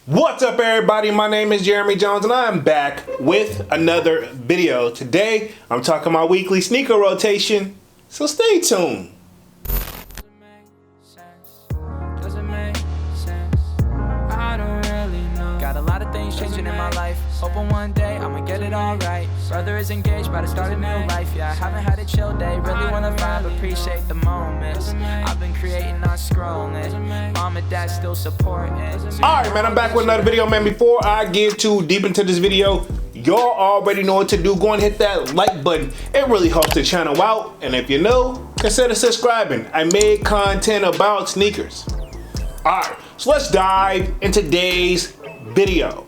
What's up, everybody? My name is Jeremy Jones and I'm back with another video. Today I'm talking my weekly sneaker rotation, so stay tuned. Got a lot of things changing in my life. Hoping one day I'ma get it all right. Brother is engaged, about to start a new life. Yeah, I haven't had a chill day. Really wanna vibe, appreciate the moments. I've been creating, not scrolling. Mom and dad still supporting. Alright, man, I'm back with another video, man. Before I get too deep into this video, y'all already know what to do. Go and hit that like button. It really helps the channel out. And if you know, consider subscribing. I made content about sneakers. Alright, so let's dive into today's video.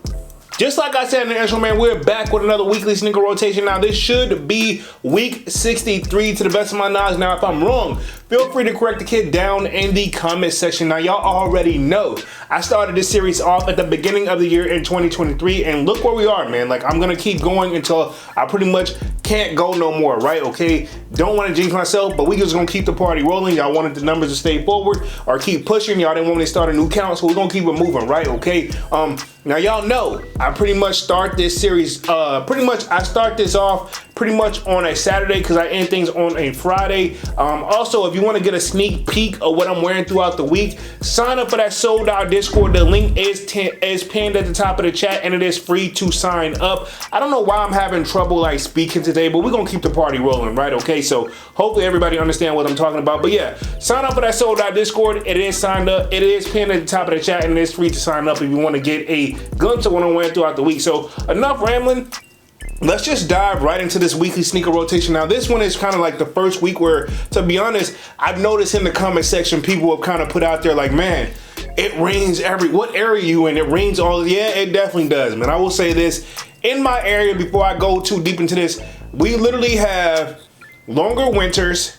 Just like I said in the intro, man, we're back with another weekly sneaker rotation. Now, this should be week 63 to the best of my knowledge. Now, if I'm wrong, feel free to correct the kid down in the comment section. Now, y'all already know I started this series off at the beginning of the year in 2023, and look where we are, man. Like, I'm gonna keep going until I pretty much can't go no more, right? Okay, don't want to jinx myself, but we just gonna keep the party rolling. Y'all wanted the numbers to stay forward or keep pushing. Y'all didn't want me to start a new count, so we're gonna keep it moving, right? Okay. Now y'all know I pretty much start this series. I start this off pretty much on a Saturday because I end things on a Friday. Also, if you want to get a sneak peek of what I'm wearing throughout the week, sign up for that sold out Discord. The link is pinned at the top of the chat, and it is free to sign up. I don't know why I'm having trouble like speaking today, but we're gonna keep the party rolling, right? Okay, so hopefully everybody understand what I'm talking about. But yeah, sign up for that sold out Discord. It is signed up. It is pinned at the top of the chat, and it is free to sign up if you want to get a glimpse of what I'm wearing throughout the week. So enough rambling. Let's just dive right into this weekly sneaker rotation. Now, this one is kind of like the first week where, to be honest, I've noticed in the comment section, people have kind of put out there like, man, it rains what area you in? It rains all, yeah, it definitely does, man. I will say this, in my area, before I go too deep into this, we literally have longer winters,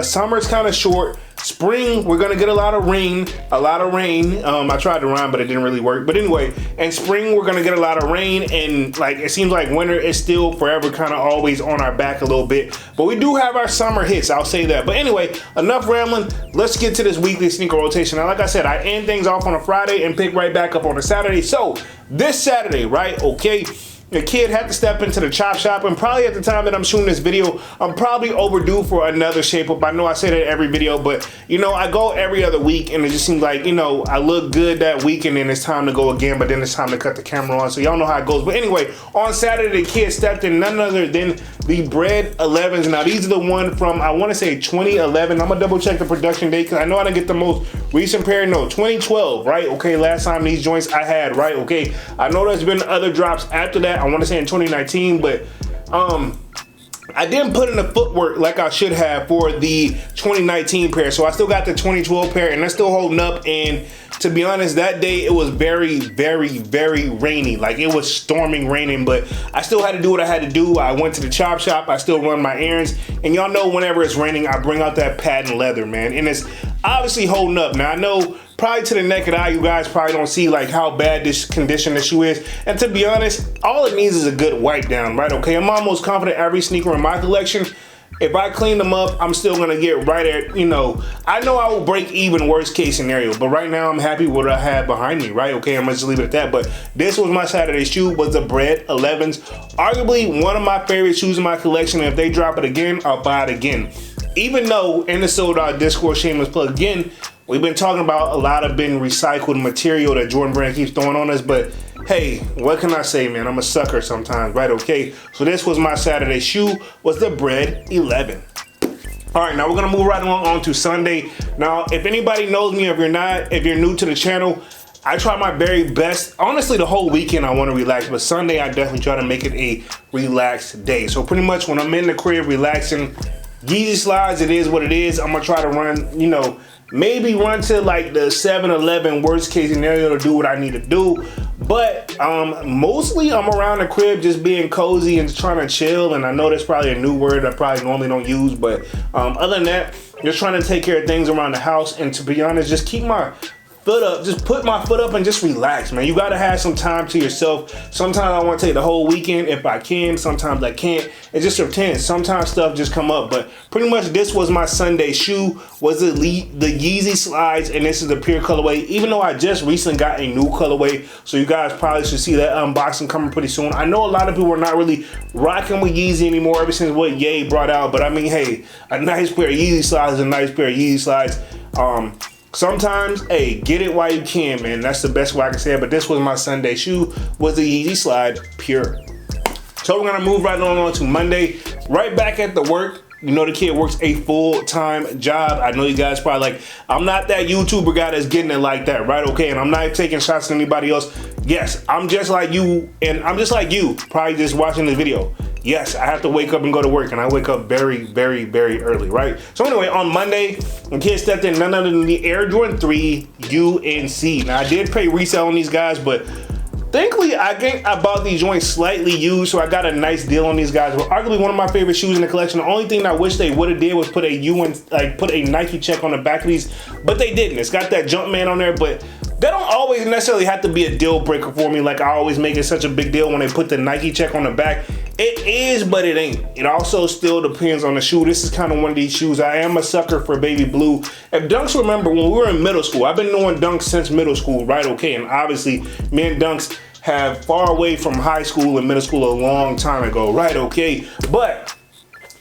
summer's kind of short, spring, we're gonna get a lot of rain. I tried to rhyme, but it didn't really work. But anyway, in spring, we're gonna get a lot of rain, and like it seems like winter is still forever kind of always on our back a little bit. But we do have our summer hits, I'll say that. But anyway, enough rambling. Let's get to this weekly sneaker rotation. Now, like I said, I end things off on a Friday and pick right back up on a Saturday. So this Saturday, right? Okay. The kid had to step into the chop shop, and probably at the time that I'm shooting this video, I'm probably overdue for another shape up. I know I say that every video, but you know, I go every other week, and it just seems like, you know, I look good that week, and then it's time to go again, but then it's time to cut the camera on, so y'all know how it goes. But anyway, on Saturday, the kid stepped in none other than the Bread 11s. Now, these are the one from, I want to say 2011. I'm gonna double check the production date, because I know I didn't get the most recent pair. No, 2012, right? Okay, last time these joints I had, right? Okay, I know there's been other drops after that. I want to say in 2019, but I didn't put in the footwork like I should have for the 2019 pair. So I still got the 2012 pair, and they're still holding up. And to be honest, that day it was very, very, very rainy. Like, it was storming, raining, but I still had to do what I had to do. I went to the chop shop. I still run my errands. And y'all know whenever it's raining, I bring out that patent leather, man. And it's obviously holding up. Now, I know probably to the naked eye, you guys probably don't see like how bad this condition the shoe is. And to be honest, all it needs is a good wipe down, right? Okay, I'm almost confident every sneaker in my collection, if I clean them up, I'm still gonna get right at, you know I will break even worst case scenario, but right now I'm happy with what I have behind me, right? Okay, I'm gonna just leave it at that. But this was my Saturday shoe, was the Bread 11s. Arguably one of my favorite shoes in my collection, and if they drop it again, I'll buy it again. Even though in the sold out Discord, shameless plug again, we've been talking about a lot of been recycled material that Jordan Brand keeps throwing on us, but hey, what can I say, man? I'm a sucker sometimes, right? Okay, so this was my Saturday shoe, was the Bread 11. All right, now we're gonna move right along on to Sunday. Now, if anybody knows me, if you're new to the channel, I try my very best. Honestly, the whole weekend I want to relax, but Sunday I definitely try to make it a relaxed day. So pretty much when I'm in the crib relaxing, YEEZY slides, it is what it is. I'm gonna try to run, you know, maybe run to like the 7-Eleven worst case scenario to do what I need to do. But mostly I'm around the crib just being cozy and trying to chill. And I know that's probably a new word I probably normally don't use, but other than that, just trying to take care of things around the house. And to be honest, just keep my foot up, just put my foot up and just relax, man. You gotta have some time to yourself. Sometimes I want to take the whole weekend if I can. Sometimes I can't. It just depends. Sometimes stuff just come up, but pretty much this was my Sunday shoe. Was the Yeezy slides, and this is the pure colorway. Even though I just recently got a new colorway, so you guys probably should see that unboxing coming pretty soon. I know a lot of people are not really rocking with Yeezy anymore ever since what Ye brought out, but I mean, hey, a nice pair of Yeezy slides is a nice pair of Yeezy slides. Sometimes, hey, get it while you can, man. That's the best way I can say it. But this was my Sunday shoe, was the Yeezy Slide Pure. So we're gonna move right on to Monday. Right back at the work. You know the kid works a full-time job. I know you guys probably like, I'm not that YouTuber guy that's getting it like that, right? Okay, and I'm not taking shots at anybody else. Yes, I'm just like you, and I'm just like you, probably just watching this video. Yes, I have to wake up and go to work, and I wake up very, very, very early, right? So anyway, on Monday, the kid stepped in none other than the Air Jordan 3 UNC. Now, I did pay resale on these guys, but thankfully, I think I bought these joints slightly used, so I got a nice deal on these guys. But arguably one of my favorite shoes in the collection. The only thing I wish they would have did was put a Nike check on the back of these, but they didn't. It's got that Jumpman on there, but they don't always necessarily have to be a deal breaker for me. Like I always make it such a big deal when they put the Nike check on the back. It is, but it ain't. It also still depends on the shoe. This is kind of one of these shoes. I am a sucker for baby blue. If Dunks remember, when we were in middle school, I've been knowing Dunks since middle school, right? Okay, and obviously, me and Dunks have far away from high school and middle school a long time ago, right? Okay, but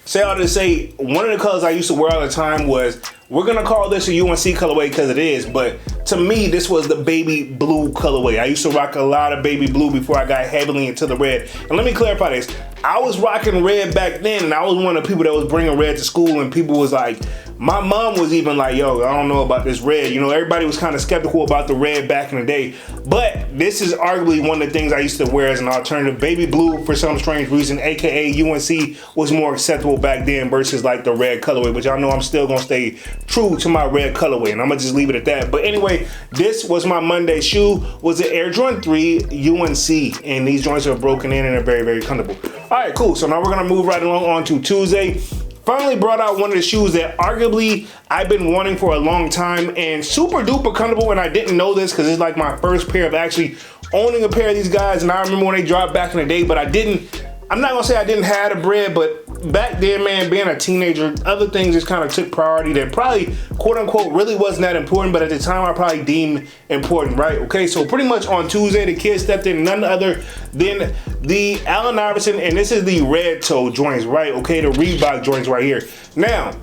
say all to say, one of the colors I used to wear all the time was, we're gonna call this a UNC colorway because it is, but to me, this was the baby blue colorway. I used to rock a lot of baby blue before I got heavily into the red. And let me clarify this. I was rocking red back then, and I was one of the people that was bringing red to school, and people was like, my mom was even like, yo, I don't know about this red. You know, everybody was kind of skeptical about the red back in the day, but this is arguably one of the things I used to wear as an alternative. Baby blue, for some strange reason, AKA UNC, was more acceptable back then versus like the red colorway, which I know I'm still gonna stay true to my red colorway, and I'm gonna just leave it at that. But anyway, this was my Monday shoe, was the Air Jordan 3 UNC, and these joints are broken in and are very, very comfortable. All right, cool. So now we're gonna move right along on to Tuesday. Finally brought out one of the shoes that arguably I've been wanting for a long time and super duper comfortable, and I didn't know this because it's like my first pair of actually owning a pair of these guys, and I remember when they dropped back in the day, but I'm not gonna say I didn't have the bread, but back then, man, being a teenager, other things just kind of took priority that probably, quote unquote, really wasn't that important, but at the time I probably deemed important, right? Okay, so pretty much on Tuesday, the kid stepped in none other than the Allen Iverson, and this is the red toe joints, right? Okay, the Reebok joints right here. Now,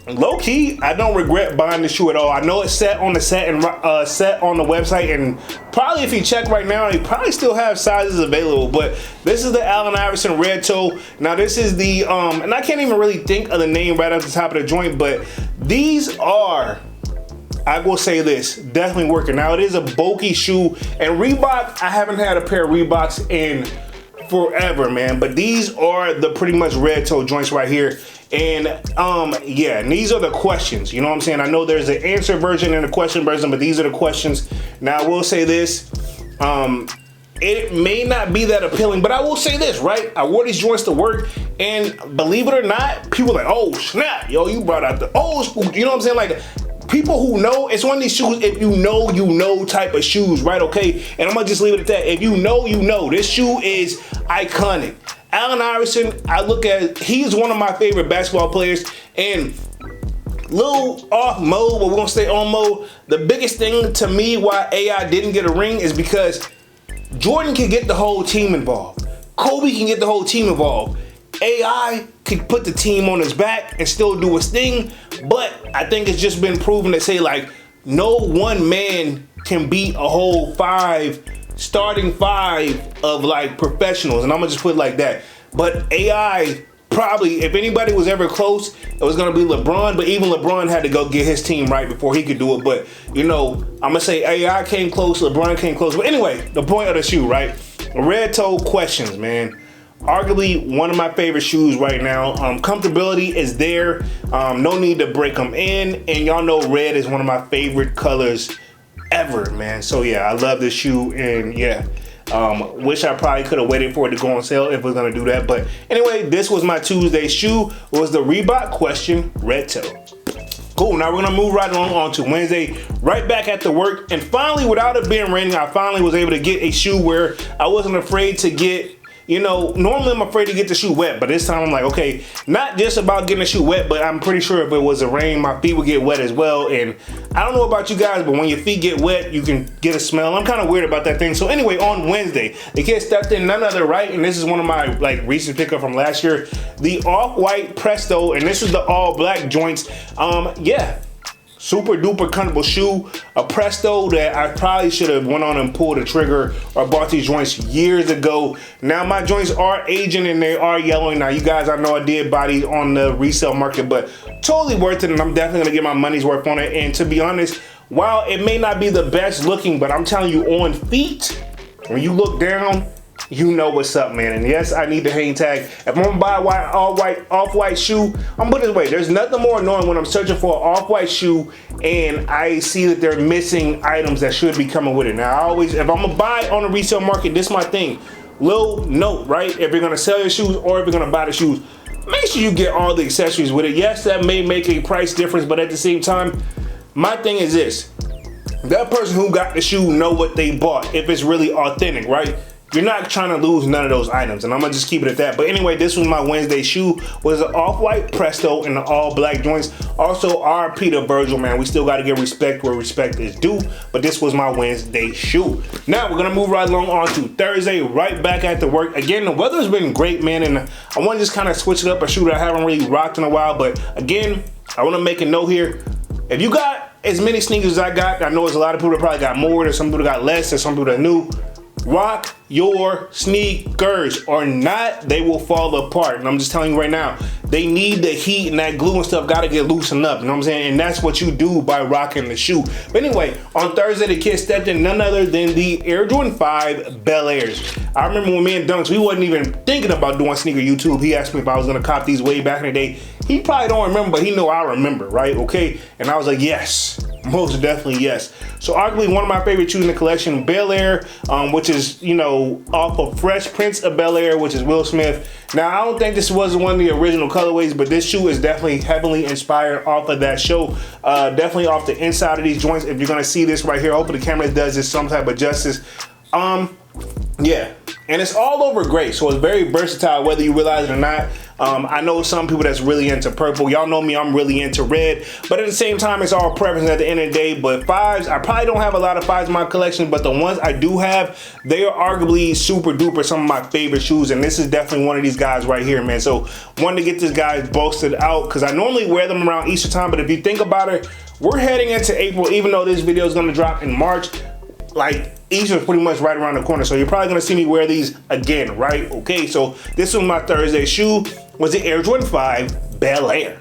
low key, I don't regret buying the shoe at all. I know it's set on the set on the website, and probably if you check right now, they probably still have sizes available. But this is the Allen Iverson red toe. Now this is the and I can't even really think of the name right off the top of the joint, but these are, I will say this, definitely working. Now it is a bulky shoe, and Reebok, I haven't had a pair of Reeboks in forever, man, but these are the pretty much red toe joints right here. And yeah, and these are the questions, you know what I'm saying? I know there's an answer version and a question version, but these are the questions. Now I will say this, it may not be that appealing, but I will say this, right? I wore these joints to work, and believe it or not, people are like, oh snap, yo, you brought out the old school, you know what I'm saying? Like, people who know, it's one of these shoes, if you know type of shoes, right? Okay, and I'm gonna just leave it at that. If you know, this shoe is iconic. Allen Iverson, I look at, he's one of my favorite basketball players, and little off mode, but we're gonna stay on mode. The biggest thing to me why AI didn't get a ring is because Jordan can get the whole team involved. Kobe can get the whole team involved. AI could put the team on his back and still do his thing, but I think it's just been proven to say, like, no one man can beat a whole starting five of like professionals, and I'm gonna just put it like that. But AI, probably, if anybody was ever close, it was gonna be LeBron, but even LeBron had to go get his team right before he could do it. But, you know, I'm gonna say AI came close, LeBron came close. But anyway, the point of the shoe, right? Red toe questions, man. Arguably one of my favorite shoes right now. Comfortability is there. No need to break them in. And y'all know red is one of my favorite colors ever, man. So yeah, I love this shoe, and yeah, wish I probably could have waited for it to go on sale if we're gonna do that. But anyway, this was my Tuesday shoe. It was the Reebok question red toe. Cool, now we're gonna move right along on to Wednesday, right back at the work, and finally, without it being raining, I finally was able to get a shoe where I wasn't afraid to get, you know, normally I'm afraid to get the shoe wet, but this time I'm like, okay, not just about getting the shoe wet, but I'm pretty sure if it was a rain, my feet would get wet as well. And I don't know about you guys, but when your feet get wet, you can get a smell. I'm kind of weird about that thing. So anyway, on Wednesday, the kid stepped in none other, right? And this is one of my like recent pickup from last year, the Off-White Presto, and this is the all black joints. Yeah. Super duper comfortable shoe, a Presto that I probably should have went on and pulled the trigger or bought these joints years ago. Now my joints are aging and they are yellowing. Now you guys, I know I did buy these on the resale market, but totally worth it, and I'm definitely gonna get my money's worth on it. And to be honest, while it may not be the best looking, but I'm telling you, on feet, when you look down, you know what's up, man. And yes, I need the hang tag. If I'm gonna buy an off-white shoe, I'm put it this way, there's nothing more annoying when I'm searching for an off-white shoe and I see that they're missing items that should be coming with it. Now I always, if I'm gonna buy on the resale market, this is my thing. Little note, right? If you're gonna sell your shoes or if you're gonna buy the shoes, make sure you get all the accessories with it. Yes, that may make a price difference, but at the same time, my thing is this. That person who got the shoe know what they bought, if it's really authentic, right? You're not trying to lose none of those items, and I'm gonna just keep it at that. But anyway, this was my Wednesday shoe, was an Off-White Presto in the all black joints. Also, RP to Virgil, man. We still gotta give respect where respect is due, but this was my Wednesday shoe. Now we're gonna move right along on to Thursday, right back at the work. Again, the weather's been great, man, and I wanna just kind of switch it up, a shoe that I haven't really rocked in a while. But again, I wanna make a note here. If you got as many sneakers as I got, I know there's a lot of people that probably got more, there's some people that got less, there's some people that knew. Rock your sneakers, or not, they will fall apart. And I'm just telling you right now, they need the heat, and that glue and stuff gotta get loosened up, you know what I'm saying? And that's what you do by rocking the shoe. But anyway, on Thursday, the kid stepped in none other than the Air Jordan 5 Bel Airs. I remember when me and Dunks, we wasn't even thinking about doing sneaker YouTube. He asked me if I was gonna cop these way back in the day. He probably don't remember, but he know I remember, right? Okay, and I was like, yes. Most definitely yes. So arguably one of my favorite shoes in the collection, Bel Air, which is, you know, off of Fresh Prince of Bel Air, which is Will Smith. Now, I don't think this was one of the original colorways, but this shoe is definitely heavily inspired off of that show. Definitely off the inside of these joints. If you're gonna see this right here, hopefully the camera does this some type of justice. Yeah, and it's all over gray, so it's very versatile whether you realize it or not. I know some people that's really into purple. Y'all know me, I'm really into red, but at the same time, it's all preference at the end of the day. But fives, I probably don't have a lot of fives in my collection, but the ones I do have, they are arguably super duper some of my favorite shoes, and this is definitely one of these guys right here, man. So wanted to get this guy boasted out because I normally wear them around Easter time, but if you think about it, we're heading into April, even though this video is gonna drop in March. Like, Easter is pretty much right around the corner, so you're probably gonna see me wear these again, right? Okay, so this was my Thursday shoe, was the Air Jordan 5 Bel Air.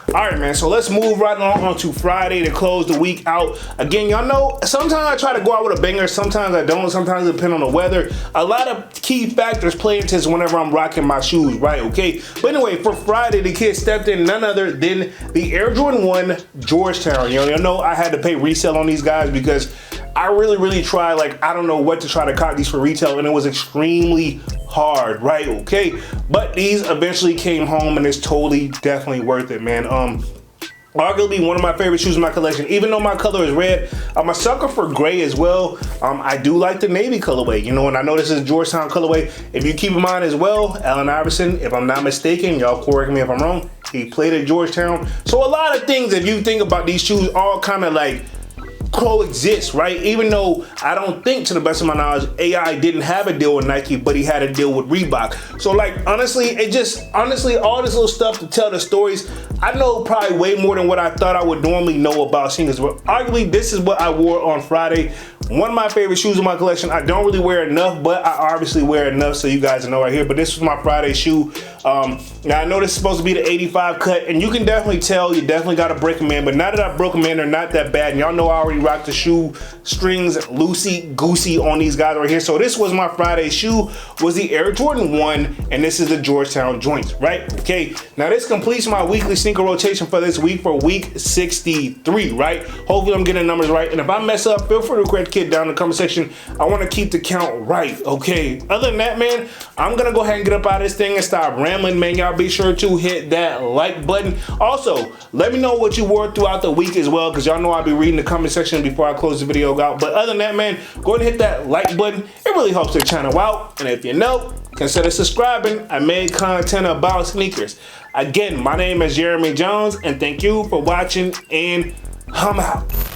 All right, man, so let's move right along on to Friday to close the week out. Again, y'all know, sometimes I try to go out with a banger, sometimes I don't, sometimes it depends on the weather. A lot of key factors play into this whenever I'm rocking my shoes, right, okay? But anyway, for Friday, the kid stepped in none other than the Air Jordan 1 Georgetown. Y'all know I had to pay resale on these guys because I really tried, like, I don't know what to try to cop these for retail, and it was extremely hard, right? Okay, but these eventually came home, and it's totally, definitely worth it, man. Arguably one of my favorite shoes in my collection, even though my color is red. I'm a sucker for gray as well. I do like the navy colorway, you know, and I know this is Georgetown colorway. If you keep in mind as well, Allen Iverson, if I'm not mistaken, y'all correct me if I'm wrong, he played at Georgetown. So a lot of things, if you think about these shoes, all kind of like coexist, right? Even though I don't think, to the best of my knowledge, AI didn't have a deal with Nike, but he had a deal with Reebok. So like, honestly, all this little stuff to tell the stories, I know probably way more than what I thought I would normally know about sneakers. But arguably, this is what I wore on Friday. One of my favorite shoes in my collection. I don't really wear enough, but I obviously wear enough so you guys know right here. But this was my Friday shoe. Now I know this is supposed to be the 85 cut, and you can definitely tell, you definitely got to break them in. But now that I broke them in, they're not that bad. And y'all know I already rocked the shoe strings loosey-goosey on these guys right here. So this was my Friday shoe, was the Air Jordan 1, and this is the Georgetown joints, right? Okay, now this completes my weekly sneaker rotation for this week, for week 63, right? Hopefully I'm getting the numbers right, and if I mess up, feel free to correct kid down in the comment section. I want to keep the count right, okay? Other than that, man, I'm gonna go ahead and get up out of this thing and stop rambling, man. Y'all be sure to hit that like button. Also, let me know what you wore throughout the week as well, because y'all know I'll be reading the comment section before I close the video out. But other than that, man, go ahead and hit that like button. It really helps the channel out. And if you know, consider subscribing. I made content about sneakers. Again, my name is Jeremy Jones, and thank you for watching, and I'm out.